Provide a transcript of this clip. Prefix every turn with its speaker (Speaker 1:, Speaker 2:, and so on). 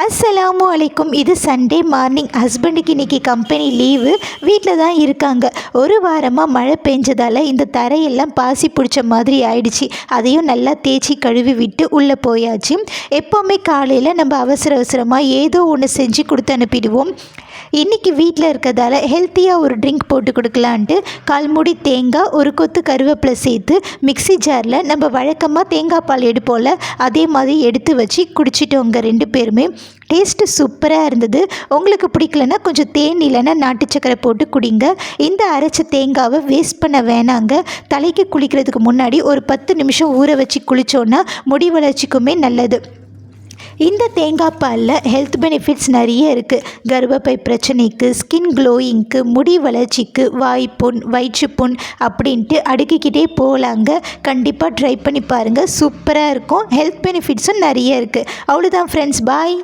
Speaker 1: அஸ்ஸலாமு அலைக்கும். இது சண்டே மார்னிங். ஹஸ்பண்டுக்கு இன்றைக்கி கம்பெனி லீவு, வீட்டில் தான் இருக்காங்க. ஒரு வாரமாக மழை பெஞ்சதால் இந்த தரையெல்லாம் பாசி பிடிச்ச மாதிரி ஆயிடுச்சு. அதையும் நல்லா தேய்ச்சி கழுவி விட்டு உள்ளே போயாச்சு. எப்போவுமே காலையில் நம்ம அவசரமாக ஏதோ ஒன்று செஞ்சு கொடுத்து அனுப்பிடுவோம். இன்றைக்கி வீட்டில் இருக்கிறதால ஹெல்த்தியாக ஒரு ட்ரிங்க் போட்டு கொடுக்கலான்ட்டு கால்முடி தேங்காய், ஒரு கொத்து கருவேப்பிலை சேர்த்து மிக்ஸி ஜாரில் நம்ம வழக்கமாக தேங்காய் பால் எடுப்போம்ல, அதே மாதிரி எடுத்து வச்சு குடிச்சிட்டோங்க 2 பேருமே. டேஸ்ட்டு சூப்பராக இருந்தது. உங்களுக்கு பிடிக்கலன்னா கொஞ்சம் தேன் இல்லைன்னா நாட்டு சக்கரை போட்டு குடிங்க. இந்த அரைச்ச தேங்காவை வேஸ்ட் பண்ண வேணாங்க. தலைக்கு குளிக்கிறதுக்கு முன்னாடி ஒரு 10 நிமிஷம் ஊற வச்சு குளித்தோன்னா முடி வளர்ச்சிக்குமே நல்லது. இந்த தேங்காய் பாலில் ஹெல்த் பெனிஃபிட்ஸ் நிறைய இருக்குது. கர்ப்பப்பை பிரச்சனைக்கு, ஸ்கின் க்ளோயிங்க்கு, முடி வளர்ச்சிக்கு, வாய்ப்புண், வயிற்றுப்புண் அப்படின்ட்டு அடுக்கிக்கிட்டே போகலாங்க. கண்டிப்பாக ட்ரை பண்ணி பாருங்கள், சூப்பராக இருக்கும். ஹெல்த் பெனிஃபிட்ஸும் நிறைய இருக்குது. அவ்வளோதான் ஃப்ரெண்ட்ஸ், பாய்.